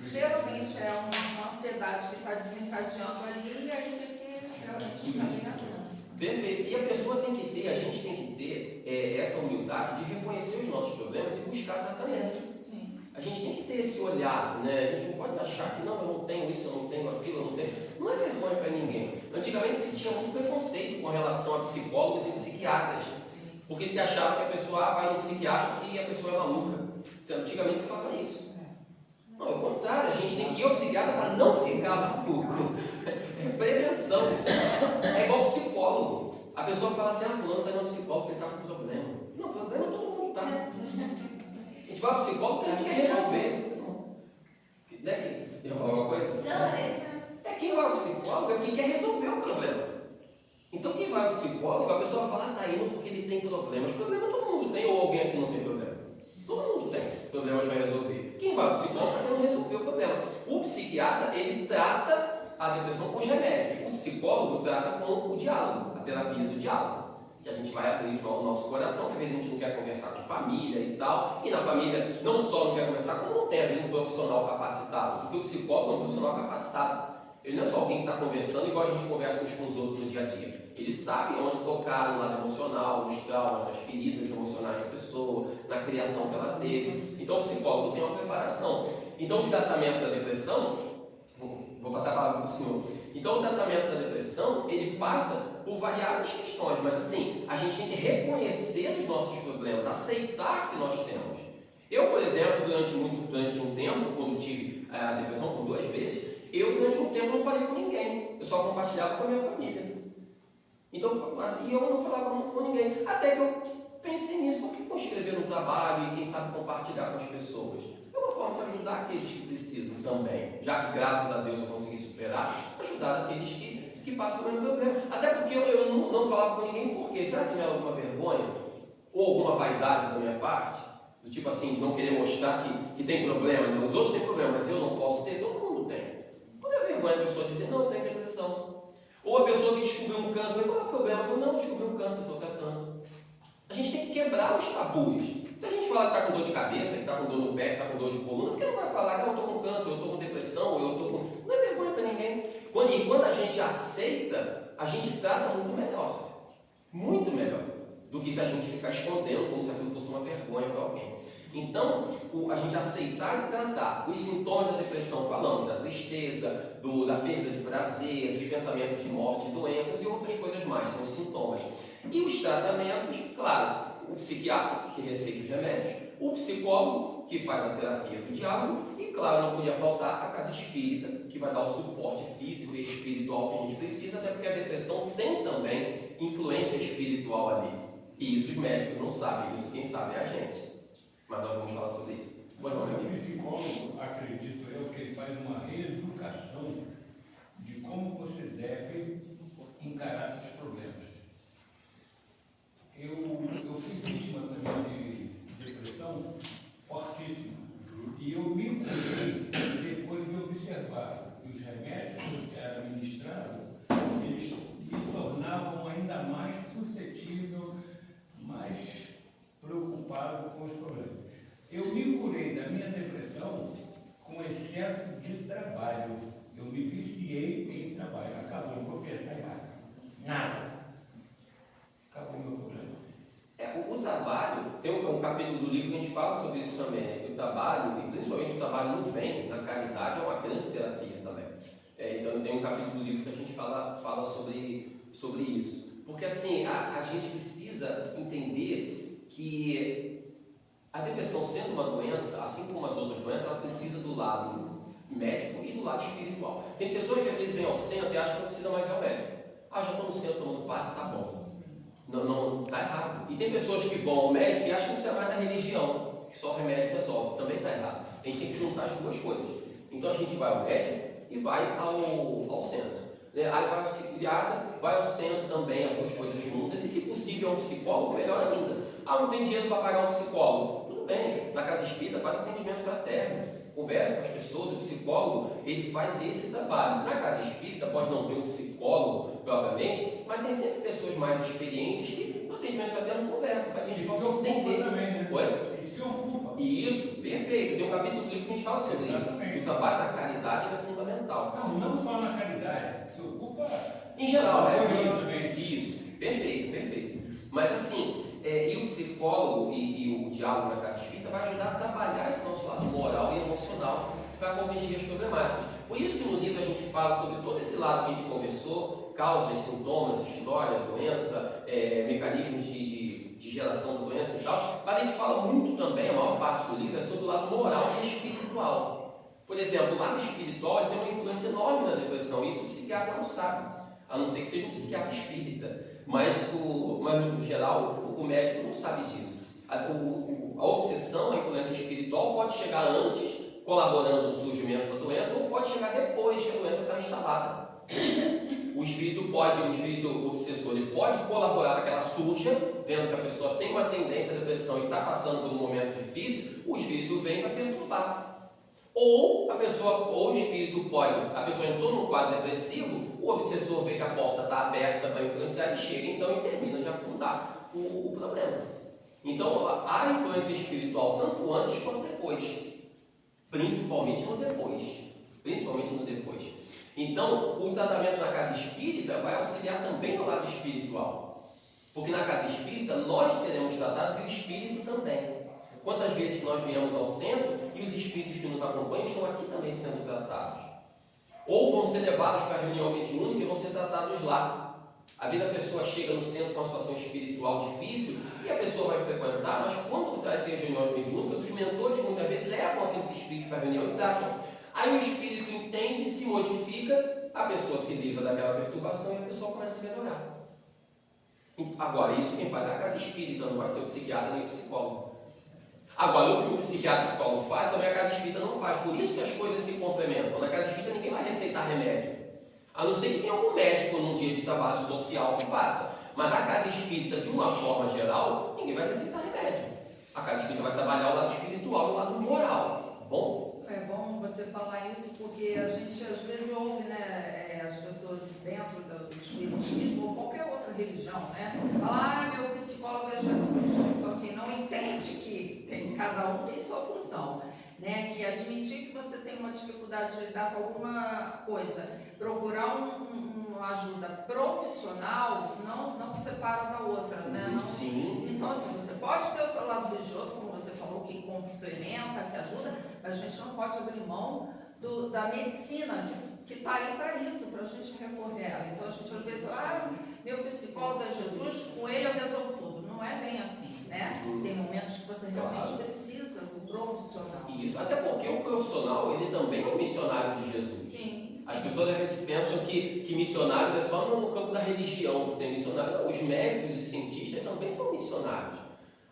geralmente é uma ansiedade que está desencadeando ali e aí tem que realmente ficar bem atento. Perfeito. E a pessoa tem que ter, a gente tem que ter essa humildade de reconhecer os nossos problemas e buscar tratamento. Sim. A gente tem que ter esse olhar, né? A gente não pode achar que não, eu não tenho isso, eu não tenho aquilo, eu não tenho. Não é vergonha para ninguém. Antigamente se tinha muito preconceito com relação a psicólogos e psiquiatras. Sim. Porque se achava que a pessoa vai no psiquiatra e a pessoa é maluca. Antigamente se falava isso. Não, ao contrário, a gente tem que ir ao psiquiatra para não ficar maluco. É prevenção. É igual psicólogo. A pessoa fala assim: fulano está indo ao psicólogo porque ele está com problema. Não, problema todo mundo está. A gente vai ao psicólogo porque a gente quer resolver. Né? Quer falar alguma coisa? Não, Quem vai ao psicólogo é quem quer resolver o problema. Então quem vai ao psicólogo, a pessoa fala: está indo porque ele tem problemas. Problema todo mundo tem, ou alguém aqui não tem problema? Todo mundo tem problemas para resolver. Quem vai ao psicólogo é quem não resolveu o problema. O psiquiatra, ele trata a depressão com os remédios. O psicólogo trata com o diálogo, a terapia do diálogo. Que a gente vai abrir o nosso coração, que às vezes a gente não quer conversar com a família e tal. E na família não só não quer conversar, como não tem às vezes um profissional capacitado. Porque o psicólogo é um profissional capacitado. Ele não é só alguém que está conversando igual a gente conversa uns com os outros no dia a dia. Ele sabe onde tocar no lado emocional, nos traumas, nas feridas emocionais da pessoa, na criação que ela teve. Então o psicólogo tem uma preparação. Então o tratamento da depressão, vou passar a palavra para o senhor. Então o tratamento da depressão, ele passa por variadas questões, mas assim, a gente tem que reconhecer os nossos problemas, aceitar que nós temos. Eu, por exemplo, durante um tempo, quando tive a depressão por 2 vezes, eu durante um tempo não falei com ninguém, eu só compartilhava com a minha família. Então, e eu não falava com ninguém. Até que eu pensei nisso, por que não escrever no trabalho e quem sabe compartilhar com as pessoas? É uma forma de ajudar aqueles que precisam também. Já que, graças a Deus, eu consegui superar, ajudar aqueles que passam por um problema. Até porque eu não falava com ninguém, por quê? Será que me era alguma vergonha? Ou alguma vaidade da minha parte? Do tipo assim, de não querer mostrar que tem problema, né? Os outros têm problema, mas eu não posso ter, todo mundo tem. Qual é a vergonha da pessoa dizer, não, tem depressão? Ou a pessoa que descobriu um câncer, qual é o problema? Fala, não, descobri um câncer, estou tratando. A gente tem que quebrar os tabus. Se a gente falar que está com dor de cabeça, que está com dor no pé, que está com dor de coluna, por que não vai falar que eu estou com câncer, eu estou com depressão, eu estou com... Não é vergonha para ninguém. E quando a gente aceita, a gente trata muito melhor. Muito melhor. Do que se a gente ficar escondendo como se aquilo fosse uma vergonha para alguém. Então, a gente aceitar e tratar os sintomas da depressão, falamos da tristeza, da perda de prazer, dos pensamentos de morte, doenças e outras coisas mais, são os sintomas. E os tratamentos, claro, o psiquiatra, que receita os remédios, o psicólogo, que faz a terapia do diálogo, e claro, não podia faltar a casa espírita, que vai dar o suporte físico e espiritual que a gente precisa, até porque a depressão tem também influência espiritual ali. E isso os médicos não sabem, isso quem sabe é a gente. Mas nós vamos falar sobre isso. O psicólogo, acredito eu, que ele faz uma reeducação de como você deve encarar os problemas. Eu fui vítima também de depressão fortíssima. E eu me curei depois de observar que os remédios que eram ministrados, eles me tornavam ainda mais suscetível, mais preocupado com os problemas. Eu me curei da minha depressão com excesso de trabalho. Eu me viciei em trabalho. Acabou, não vou pensar em nada. Acabou o meu problema. O trabalho, tem um capítulo do livro que a gente fala sobre isso também, né? Que o trabalho, e principalmente o trabalho no bem, na caridade, é uma grande terapia também. Então tem um capítulo do livro que a gente fala sobre isso. Porque assim, a gente precisa entender que a depressão, sendo uma doença, assim como as outras doenças, ela precisa do lado médico e do lado espiritual. Tem pessoas que às vezes vêm ao centro e acham que não precisa mais ir ao médico. Já estou no centro tomando passe, tá bom. Não, está errado. E tem pessoas que vão ao médico e acham que não precisa mais da religião, que só o remédio resolve. Também está errado. A gente tem que juntar as duas coisas. Então a gente vai ao médico e vai ao centro. Aí vai ao psiquiatra, vai ao centro também, as duas coisas juntas. E se possível, um psicólogo, melhor ainda. Não tem dinheiro para pagar um psicólogo. Tudo bem, na casa espírita faz atendimento fraterno. Conversa com as pessoas, o psicólogo, ele faz esse trabalho. Na casa espírita pode não ter um psicólogo propriamente, mas tem sempre pessoas mais experientes que no atendimento fraterno conversam, para que a gente possa entender. Também, né? Oi? Isso ocupa. Isso, perfeito. Tem um capítulo do livro que a gente fala sobre Exatamente. isso. O trabalho da caridade é fundamental. Não só na caridade, se ocupa. Em geral, Isso. Perfeito. Mas assim, e o psicólogo e o diálogo na casa espírita vai ajudar a trabalhar esse nosso lado moral e emocional para corrigir as problemáticas. Por isso que no livro a gente fala sobre todo esse lado que a gente conversou, causas, sintomas, história, doença, mecanismos de geração da doença e tal, mas a gente fala muito também, a maior parte do livro é sobre o lado moral e espiritual. Por exemplo, o lado espiritual ele tem uma influência enorme na depressão, isso o psiquiatra não sabe, a não ser que seja um psiquiatra espírita. Mas no geral, o médico não sabe disso. A obsessão, a influência espiritual pode chegar antes, colaborando no surgimento da doença, ou pode chegar depois que a doença está instalada. O espírito obsessor, ele pode colaborar para que ela surja, vendo que a pessoa tem uma tendência à depressão e está passando por um momento difícil, o espírito vem para perturbar. Ou o espírito a pessoa entrou num quadro depressivo, o obsessor vê que a porta está aberta para influenciar, ele chega então e termina de afundar o problema. Então há influência espiritual tanto antes quanto depois, principalmente no depois. Então o tratamento na casa espírita vai auxiliar também no lado espiritual, porque na casa espírita nós seremos tratados e o espírito também. Quantas vezes nós viemos ao centro e os espíritos que nos acompanham estão aqui também sendo tratados? Ou vão ser levados para a reunião mediúnica e vão ser tratados lá. Às vezes a pessoa chega no centro com uma situação espiritual difícil e a pessoa vai frequentar, mas quando vai ter as reuniões mediúnicas, os mentores muitas vezes levam aqueles espíritos para a reunião e tratam. Aí o espírito entende, se modifica, a pessoa se livra daquela perturbação e a pessoa começa a melhorar. Agora, isso quem faz é a casa espírita, não vai ser o psiquiatra nem o psicólogo. Agora, o que o psiquiatra e o psicólogo faz, também a casa espírita não faz. Por isso que as coisas se complementam. Na casa espírita ninguém vai receitar remédio. A não ser que tenha algum médico num dia de trabalho social que faça. Mas a casa espírita, de uma forma geral, ninguém vai receitar remédio. A casa espírita vai trabalhar o lado espiritual e o lado moral. Bom? É bom você falar isso porque a gente às vezes ouve, né, as pessoas dentro do espiritismo ou qualquer outra religião, né, falar, meu psicólogo é Jesus. Então assim, não entende que cada um tem sua função, né, que admitir que você tem uma dificuldade de lidar com alguma coisa, procurar uma ajuda profissional, não separa da outra, né? Não, sim. então assim, você pode ter o seu lado religioso, como você falou, que complementa, que ajuda, mas a gente não pode abrir mão da medicina, que está aí para isso, para a gente recorrer a ela. Então a gente às vezes, meu psicólogo é Jesus, com ele eu resolvo tudo. Não é bem assim, né? Tem momentos que você realmente precisa do profissional. Isso, até porque o profissional, ele também é um missionário de Jesus. Sim. As pessoas às vezes pensam que missionários é só no campo da religião que tem missionário. Não, os médicos e cientistas também são missionários.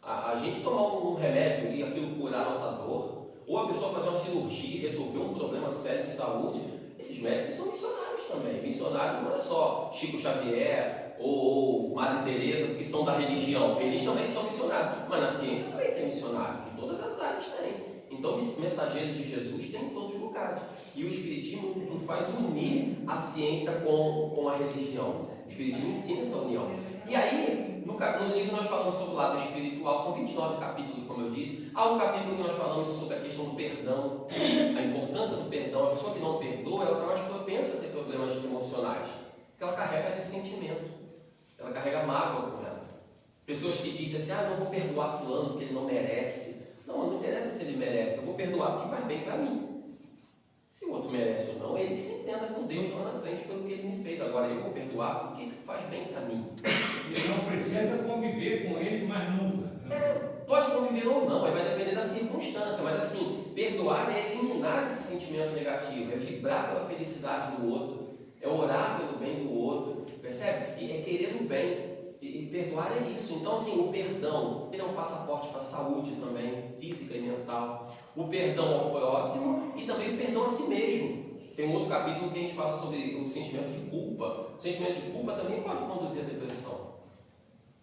A gente tomar um remédio e aquilo curar a nossa dor, ou a pessoa fazer uma cirurgia e resolver um problema sério de saúde, esses médicos são missionários também. Missionário não é só Chico Xavier ou Madre Teresa, que são da religião. Eles também são missionários. Mas na ciência também tem missionários. Em todas as áreas tem. Então, mensageiros de Jesus tem em todos os lugares. E o Espiritismo nos faz unir a ciência com a religião. O Espiritismo ensina essa união. E aí, no livro nós falamos sobre o lado espiritual, são 29 capítulos, como eu disse. Há um capítulo que nós falamos sobre a questão do perdão, a importância do perdão. A pessoa que não perdoa, ela está mais propensa a ter problemas emocionais, porque ela carrega ressentimento, ela carrega mágoa com ela. Pessoas que dizem assim, eu não vou perdoar fulano porque ele não merece. Não interessa se ele merece, eu vou perdoar porque faz bem para mim. Se o outro merece ou não, ele que se entenda com Deus lá na frente pelo que ele me fez. Agora eu vou perdoar porque faz bem para mim. Ele não precisa conviver com ele mais nunca. Pode conviver ou não, aí vai depender da circunstância, mas assim, perdoar é eliminar esse sentimento negativo, é vibrar pela felicidade do outro, é orar pelo bem do outro, percebe? E é querer o bem. E perdoar é isso. Então, assim, o perdão, ele é um passaporte para a saúde também, física e mental. O perdão ao próximo e também o perdão a si mesmo. Tem um outro capítulo que a gente fala sobre o sentimento de culpa. O sentimento de culpa também pode conduzir à depressão.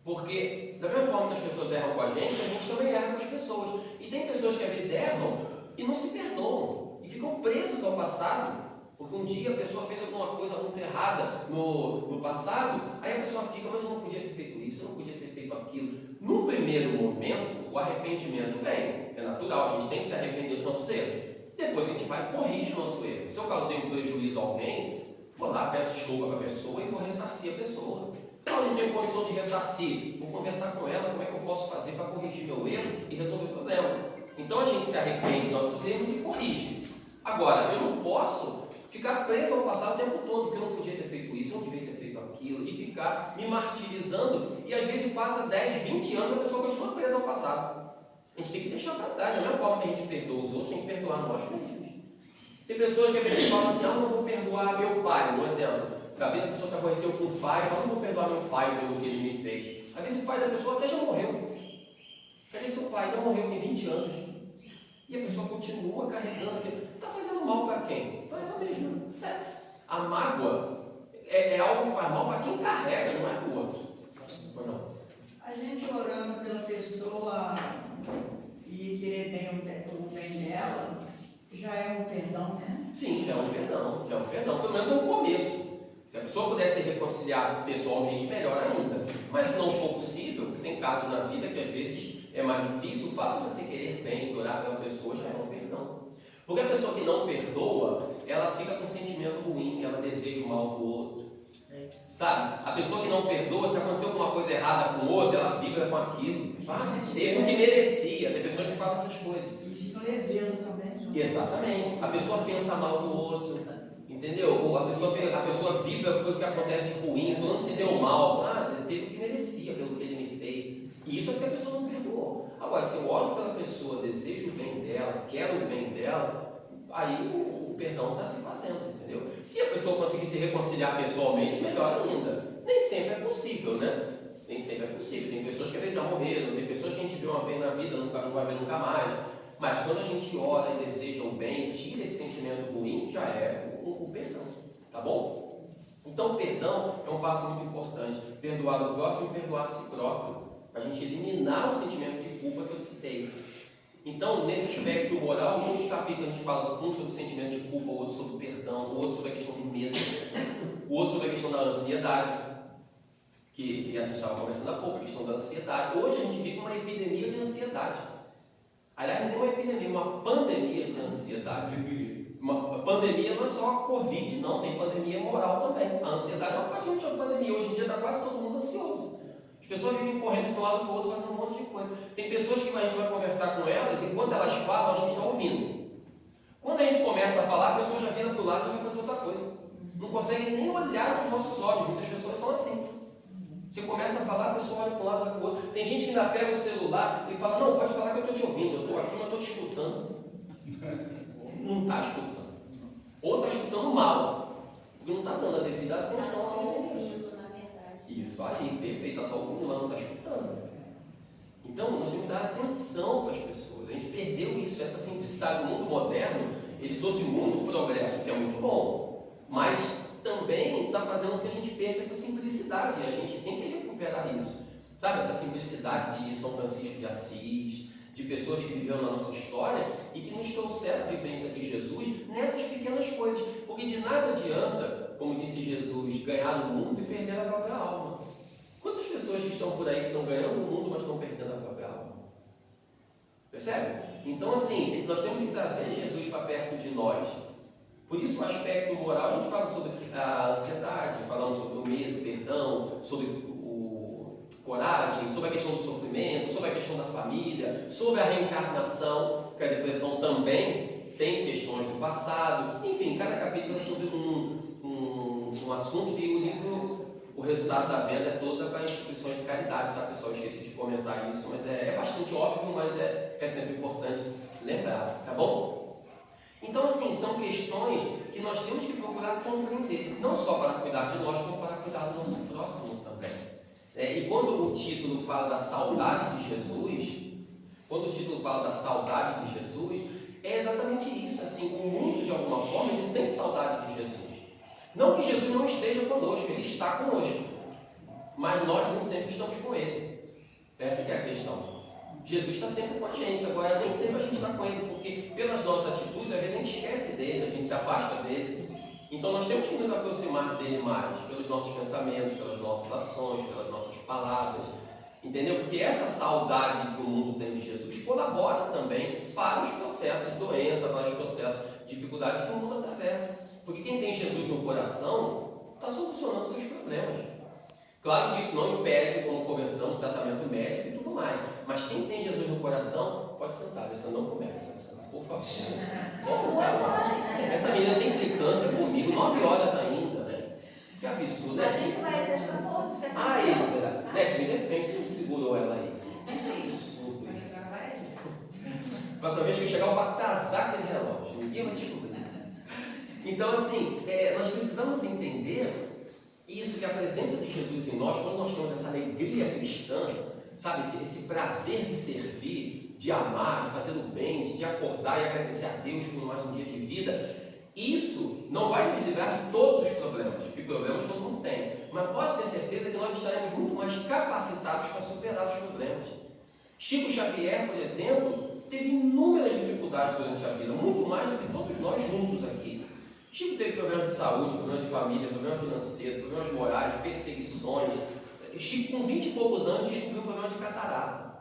Porque, da mesma forma que as pessoas erram com a gente também erra com as pessoas. E tem pessoas que às vezes erram e não se perdoam. E ficam presos ao passado. Porque um dia a pessoa fez alguma coisa muito errada no passado, aí a pessoa fica, mas eu não podia ter feito isso, eu não podia ter feito aquilo. No primeiro momento, o arrependimento vem, é natural, a gente tem que se arrepender dos nossos erros. Depois a gente vai e corrige o nosso erro. Se eu causei um prejuízo a alguém, vou lá, peço desculpa para a pessoa e vou ressarcir a pessoa. Então eu não tenho condição de ressarcir, vou conversar com ela, como é que eu posso fazer para corrigir meu erro e resolver o problema. Então a gente se arrepende dos nossos erros e corrige. Agora, eu não posso ficar preso ao passado o tempo todo, porque eu não podia ter feito isso, eu não devia ter feito aquilo, e ficar me martirizando, e às vezes passa 10, 20 anos e a pessoa continua presa ao passado. A gente tem que deixar para trás, da mesma forma que a gente perdoa os outros, tem que perdoar nós mesmos. Tem pessoas que às vezes falam assim, eu não vou perdoar meu pai, um exemplo. Às vezes a pessoa se aborreceu com o pai e fala, não vou perdoar meu pai pelo que ele me fez. Às vezes o pai da pessoa até já morreu. Cadê seu pai? Já morreu, tem 20 anos. E a pessoa continua carregando aquilo. Está fazendo mal para quem? Para ela mesma. A mágoa é algo que faz mal para quem carrega, não é para o outro. Ou não? A gente orando pela pessoa e querer bem o bem dela, já é um perdão, né? Sim, já é um perdão. Já é um perdão. Pelo menos é um começo. Se a pessoa puder se reconciliar pessoalmente, melhor ainda. Mas se não for possível, porque tem casos na vida que às vezes é mais difícil, o fato de você querer bem, de orar pela pessoa, já é um perdão. Porque a pessoa que não perdoa, ela fica com um sentimento ruim, ela deseja o mal do outro. Sabe? A pessoa que não perdoa, se aconteceu alguma coisa errada com o outro, ela vibra com aquilo. Teve o que merecia. Tem pessoas que falam essas coisas. E fica leveza também. Exatamente. A pessoa pensa mal do outro. Entendeu? Ou a pessoa vibra com o que acontece ruim, quando se deu mal. Ele teve o que merecia pelo que ele me fez. E isso é porque a pessoa não perdoou. Agora, se eu olho pela pessoa, desejo o bem dela, quero o bem dela, aí o perdão está se fazendo, entendeu? Se a pessoa conseguir se reconciliar pessoalmente, melhor ainda. Nem sempre é possível, né? Nem sempre é possível. Tem pessoas que às vezes já morreram, tem pessoas que a gente viu uma vez na vida, não vai ver nunca mais. Mas quando a gente ora e deseja o bem, tira esse sentimento ruim, já é o perdão. Tá bom? Então o perdão é um passo muito importante. Perdoar o próximo e perdoar a si próprio. A gente eliminar o sentimento de culpa que eu citei. Então, nesse aspecto moral, em muitos capítulos a gente fala um sobre o sentimento de culpa, o outro sobre o perdão, o outro sobre a questão do medo, o outro sobre a questão da ansiedade, que a gente estava conversando há pouco, a questão da ansiedade. Hoje a gente vive uma epidemia de ansiedade. Aliás, não é uma epidemia, uma pandemia de ansiedade. Uma pandemia não é só a Covid, não, tem pandemia moral também. A ansiedade é uma parte de uma pandemia. Hoje em dia está quase todo mundo ansioso. As pessoas vivem correndo de um lado para o outro, fazendo um monte de coisa. Tem pessoas que a gente vai conversar com elas, enquanto elas falam, a gente está ouvindo. Quando a gente começa a falar, a pessoa já vira para o lado e já vai fazer outra coisa. Não consegue nem olhar para os nossos olhos. Muitas pessoas são assim. Você começa a falar, a pessoa olha para um lado e para o outro. Tem gente que ainda pega o celular e fala, não, pode falar que eu estou te ouvindo, eu estou aqui, mas eu estou te escutando. Não está escutando. Ou está escutando mal, porque não está dando a devida atenção. Está ouvindo, na verdade. Isso aí, perfeito, está só ouvindo, mas não está escutando. Então, nós temos que dar atenção para as pessoas. A gente perdeu isso, essa simplicidade do mundo moderno, ele trouxe muito progresso, que é muito bom, mas também está fazendo com que a gente perca essa simplicidade. A gente tem que recuperar isso. Sabe, essa simplicidade de São Francisco de Assis, de pessoas que viveram na nossa história e que nos trouxeram a vivência de Jesus nessas pequenas coisas. Porque de nada adianta, como disse Jesus, ganhar o mundo e perder a própria alma. Quantas pessoas que estão por aí que estão ganhando o mundo, mas estão perdendo a própria alma? Percebe? Então, assim, nós temos que trazer Jesus para perto de nós. Por isso, o aspecto moral, a gente fala sobre a ansiedade, falamos sobre o medo, perdão, sobre coragem, sobre a questão do sofrimento, sobre a questão da família, sobre a reencarnação, que a depressão também tem questões do passado. Enfim, cada capítulo é sobre um assunto e o livro, o resultado da venda é toda para instituições de caridade, tá, pessoal? Eu esqueci de comentar isso, mas é bastante óbvio, mas é sempre importante lembrar, tá bom? Então, assim, são questões que nós temos que procurar compreender, não só para cuidar de nós, como para cuidar do nosso próximo também. E quando o título fala da saudade de Jesus, é exatamente isso, assim, o mundo de alguma forma ele sente saudade de Jesus. Não que Jesus não esteja conosco, ele está conosco, mas nós nem sempre estamos com ele. Essa que é a questão. Jesus está sempre com a gente, agora nem sempre a gente está com ele, porque pelas nossas atitudes, às vezes a gente esquece dele, a gente se afasta dele. Então nós temos que nos aproximar dele mais, pelos nossos pensamentos, pelas nossas ações, pelas nossas palavras, entendeu? Porque essa saudade que o mundo tem de Jesus colabora também para os processos de doença, para os processos de dificuldade que o mundo atravessa. Porque quem tem Jesus no coração está solucionando seus problemas. Claro que isso não impede, como conversamos, tratamento médico e tudo mais, mas quem tem Jesus no coração pode sentar, você não conversa, por favor. Essa menina tem implicância comigo, 9 horas ainda, né? Que absurdo, né? A gente vai até as 14, já Ah, isso, né? Me defende, não segurou ela aí. Que absurdo isso. Próxima vez que eu chegar, eu vou atrasar aquele relógio, ninguém vai descobrir. Então, assim, nós precisamos entender isso, que a presença de Jesus em nós, quando nós temos essa alegria cristã, sabe, esse prazer de servir, de amar, de fazer o bem, de acordar e agradecer a Deus por mais um dia de vida, isso não vai nos livrar de todos os problemas, porque problemas todo mundo tem, mas pode ter certeza que nós estaremos muito mais capacitados para superar os problemas. Chico Xavier, por exemplo, teve inúmeras dificuldades durante a vida, muito mais do que todos nós juntos aqui. Chico teve problemas de saúde, problemas de família, problema financeiro, problemas morais, perseguições. Chico, com 20 e poucos anos, descobriu um problema de catarata.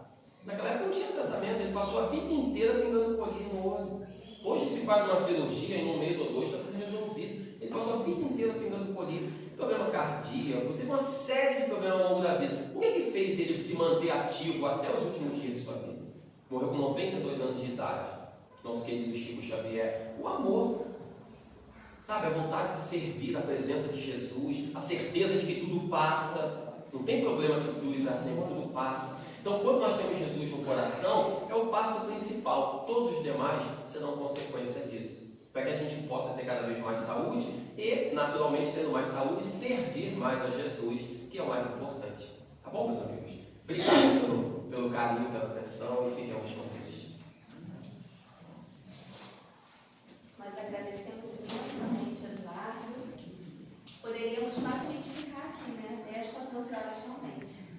Naquela época não tinha tratamento, ele passou a vida inteira pingando colírio no olho. Hoje se faz uma cirurgia em 1 mês ou 2, está tudo resolvido. Ele passou a vida inteira pingando colírio, problema cardíaco, teve uma série de problemas ao longo da vida. O que fez ele se manter ativo até os últimos dias de sua vida? Morreu com 92 anos de idade, nosso querido Chico Xavier. O amor. Sabe, a vontade de servir, a presença de Jesus, a certeza de que tudo passa, não tem problema que tudo dure para sempre, tudo passa. Então, quando nós temos Jesus no coração, é o passo principal. Todos os demais serão consequência disso, para que a gente possa ter cada vez mais saúde e, naturalmente, tendo mais saúde, servir mais a Jesus, que é o mais importante. Tá bom, meus amigos? Obrigado pelo carinho, pela atenção e fiquem aos convites. Nós agradecemos imensamente, Eduardo. Poderíamos facilmente ficar aqui, né? 10 para 12 horas somente.